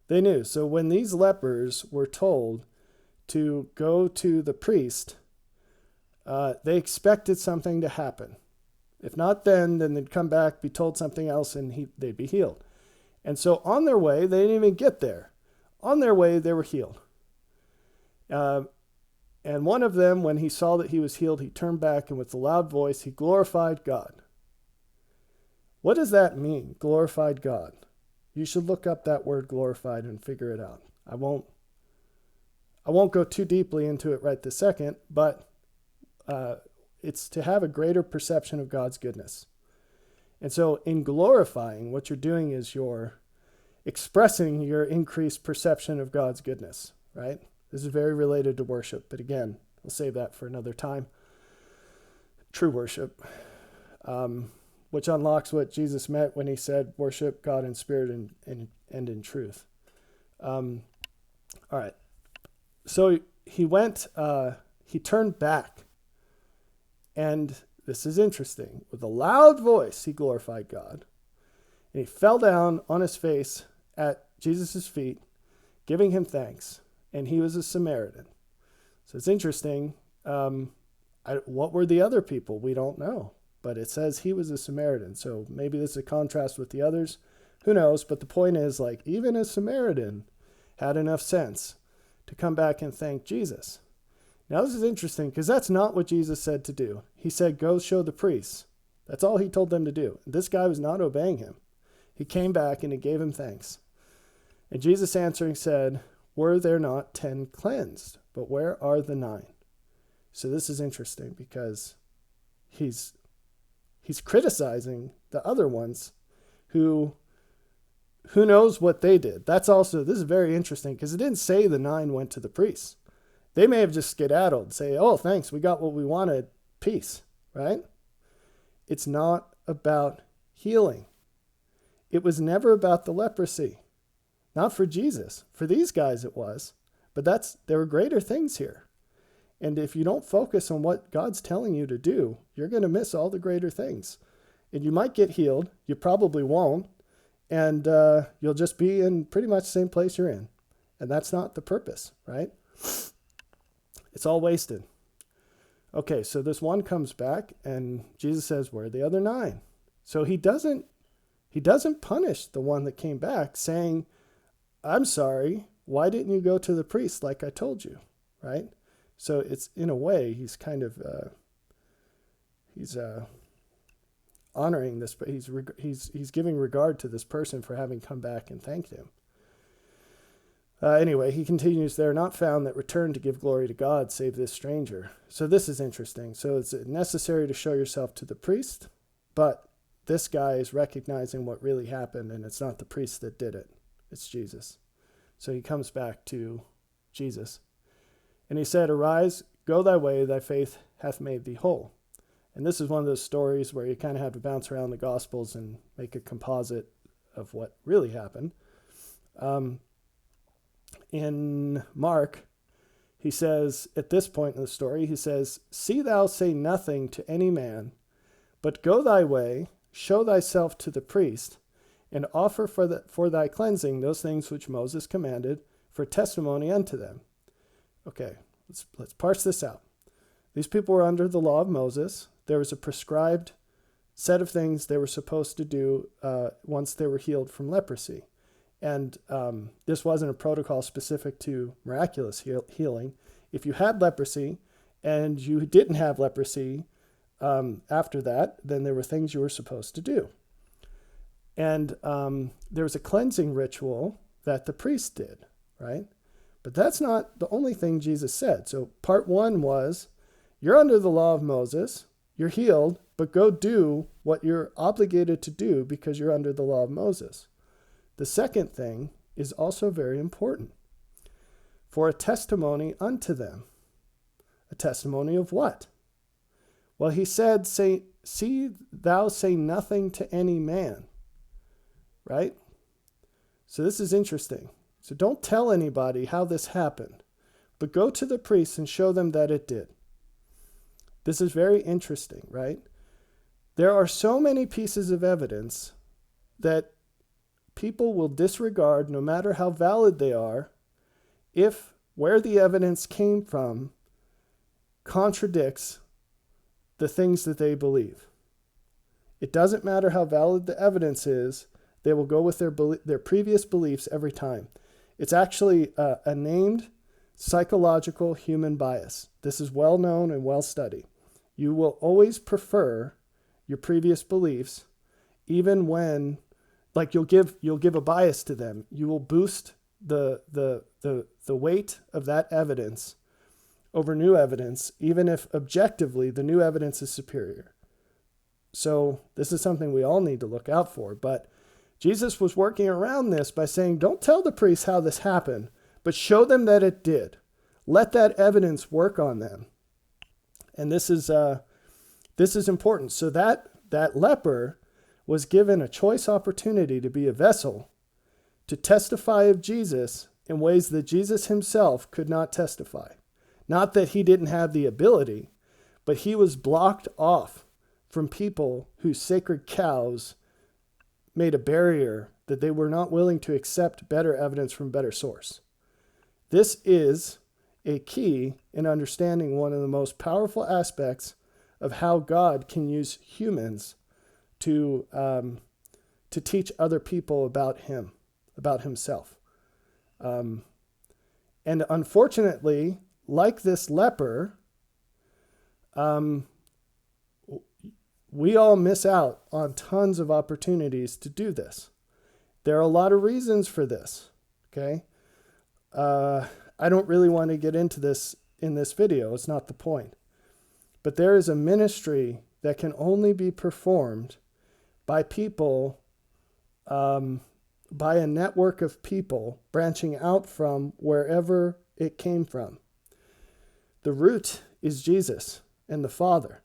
They knew. So when these lepers were told to go to the priest, they expected something to happen. If not then they'd come back, be told something else, and they'd be healed. And so on their way, they didn't even get there. On their way, they were healed. And one of them, when he saw that he was healed, he turned back, and with a loud voice, he glorified God. What does that mean, glorified God? You should look up that word glorified and figure it out. I won't go too deeply into it right this second, but it's to have a greater perception of God's goodness. And so in glorifying, what you're doing is you're expressing your increased perception of God's goodness, right? This is very related to worship, but again, we'll save that for another time. True worship, which unlocks what Jesus meant when he said, worship God in spirit and in truth. All right. So he turned back, and this is interesting. With a loud voice, he glorified God, and he fell down on his face at Jesus' feet, giving him thanks. And he was a Samaritan. So it's interesting. What were the other people? We don't know. But it says he was a Samaritan. So maybe this is a contrast with the others. Who knows? But the point is, like, even a Samaritan had enough sense to come back and thank Jesus. Now, this is interesting because that's not what Jesus said to do. He said, go show the priests. That's all he told them to do. This guy was not obeying him. He came back and he gave him thanks. And Jesus answering said, were there not 10 cleansed? But where are the 9? So this is interesting because he's criticizing the other ones who knows what they did. This is very interesting because it didn't say the 9 went to the priests. They may have just skedaddled, say, oh, thanks, we got what we wanted, peace, right? It's not about healing. It was never about the leprosy. Not for Jesus. For these guys it was. But there were greater things here. And if you don't focus on what God's telling you to do, you're going to miss all the greater things. And you might get healed. You probably won't. And you'll just be in pretty much the same place you're in. And that's not the purpose, right? It's all wasted. Okay, so this one comes back and Jesus says, where are the other 9? So he doesn't punish the one that came back, saying, I'm sorry, why didn't you go to the priest like I told you, right? So it's, in a way, he's kind of, honoring this, but he's giving regard to this person for having come back and thanked him. Anyway, he continues, they are not found that return to give glory to God, save this stranger. So this is interesting. So it's necessary to show yourself to the priest, but this guy is recognizing what really happened, and it's not the priest that did it. It's Jesus. So he comes back to Jesus. And he said, arise, go thy way, thy faith hath made thee whole. And this is one of those stories where you kind of have to bounce around the Gospels and make a composite of what really happened. In Mark, he says, at this point in the story, he says, see thou say nothing to any man, but go thy way, show thyself to the priest, and offer for thy cleansing those things which Moses commanded for testimony unto them. Okay, let's parse this out. These people were under the law of Moses. There was a prescribed set of things they were supposed to do once they were healed from leprosy. And this wasn't a protocol specific to miraculous healing. If you had leprosy and you didn't have leprosy after that, then there were things you were supposed to do. And there was a cleansing ritual that the priest did, right? But that's not the only thing Jesus said. So part 1 was, you're under the law of Moses, you're healed, but go do what you're obligated to do because you're under the law of Moses. The second thing is also very important. For a testimony unto them. A testimony of what? Well, he said, see thou say nothing to any man. Right? So this is interesting. So don't tell anybody how this happened, but go to the priests and show them that it did. This is very interesting, right? There are so many pieces of evidence that people will disregard, no matter how valid they are, if where the evidence came from contradicts the things that they believe. It doesn't matter how valid the evidence is, they will go with their previous beliefs every time. It's actually a named psychological human bias. This is well known and well studied. You will always prefer your previous beliefs, even when, like, you'll give a bias to them. You will boost the weight of that evidence over new evidence, even if objectively the new evidence is superior. So this is something we all need to look out for. But Jesus was working around this by saying, don't tell the priests how this happened, but show them that it did. Let that evidence work on them. And this is important. So that leper was given a choice opportunity to be a vessel to testify of Jesus in ways that Jesus himself could not testify. Not that he didn't have the ability, but he was blocked off from people whose sacred cows made a barrier that they were not willing to accept better evidence from better source. This is a key in understanding one of the most powerful aspects of how God can use humans to teach other people about him, about himself. And unfortunately, like this leper, we all miss out on tons of opportunities to do this. There are a lot of reasons for this, okay? I don't really want to get into this in this video. It's not the point. But there is a ministry that can only be performed by people, by a network of people branching out from wherever it came from. The root is Jesus and the Father.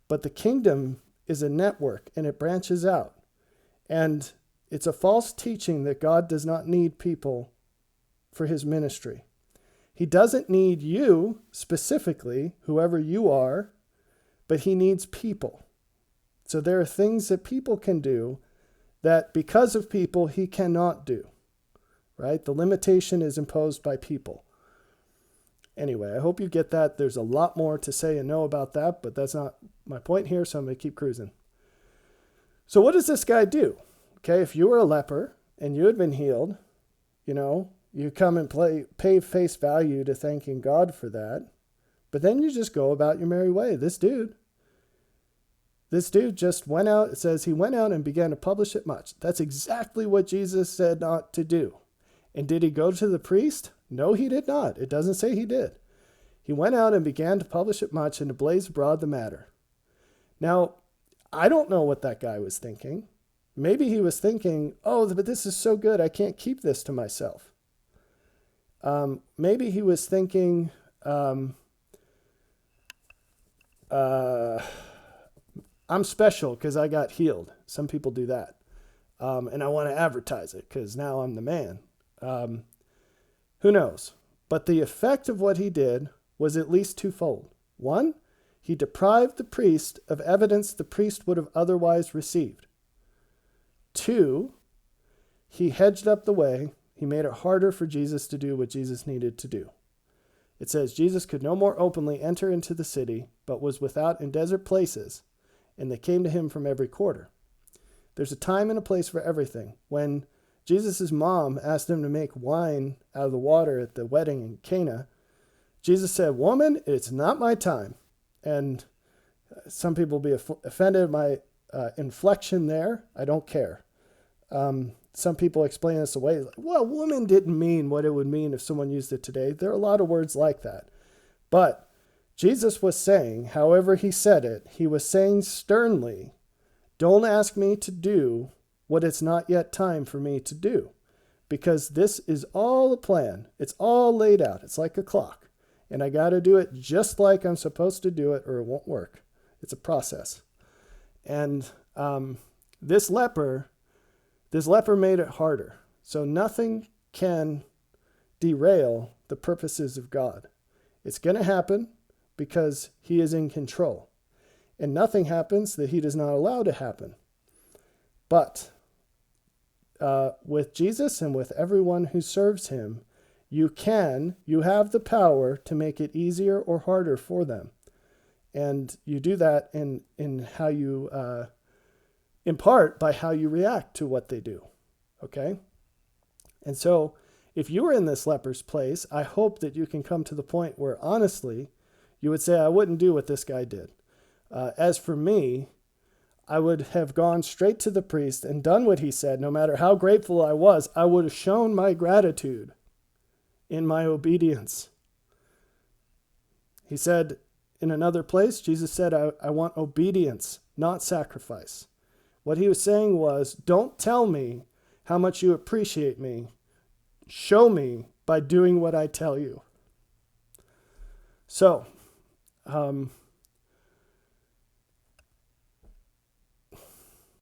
But the kingdom is a network and it branches out. And it's a false teaching that God does not need people for his ministry. He doesn't need you specifically, whoever you are, but he needs people. So there are things that people can do that because of people he cannot do, right? The limitation is imposed by people. Anyway, I hope you get that. There's a lot more to say and know about that, but that's not my point here, so I'm going to keep cruising. So what does this guy do? Okay, if you were a leper and you had been healed, you come and pay face value to thanking God for that, but then you just go about your merry way. This dude just went out. It says he went out and began to publish it much. That's exactly what Jesus said not to do. And did he go to the priest? No, he did not. It doesn't say he did. He went out and began to publish it much and to blaze abroad the matter. Now, I don't know what that guy was thinking. Maybe he was thinking, oh, but this is so good, I can't keep this to myself. Maybe he was thinking, I'm special because I got healed. Some people do that. And I want to advertise it because now I'm the man. Who knows? But the effect of what he did was at least twofold. One, he deprived the priest of evidence the priest would have otherwise received. Two, he hedged up the way. He made it harder for Jesus to do what Jesus needed to do. It says Jesus could no more openly enter into the city, but was without in desert places, and they came to him from every quarter. There's a time and a place for everything. When Jesus' mom asked him to make wine out of the water at the wedding in Cana, Jesus said, "Woman, it's not my time." And some people will be offended by my inflection there. I don't care. Some people explain this away. Well, woman didn't mean what it would mean if someone used it today. There are a lot of words like that. But Jesus was saying, however he said it, he was saying sternly, don't ask me to do what it's not yet time for me to do. Because this is all a plan. It's all laid out. It's like a clock. And I got to do it just like I'm supposed to do it or it won't work. It's a process. And this leper made it harder. So nothing can derail the purposes of God. It's going to happen because he is in control. And nothing happens that he does not allow to happen. But with Jesus and with everyone who serves him, you have the power to make it easier or harder for them. And you do that in how you, in part by how you react to what they do. Okay? And so if you were in this leper's place, I hope that you can come to the point where honestly, you would say, I wouldn't do what this guy did. As for me, I would have gone straight to the priest and done what he said. No matter how grateful I was, I would have shown my gratitude in my obedience. He said in another place, Jesus said, I want obedience, not sacrifice. What he was saying was, don't tell me how much you appreciate me. Show me by doing what I tell you. So,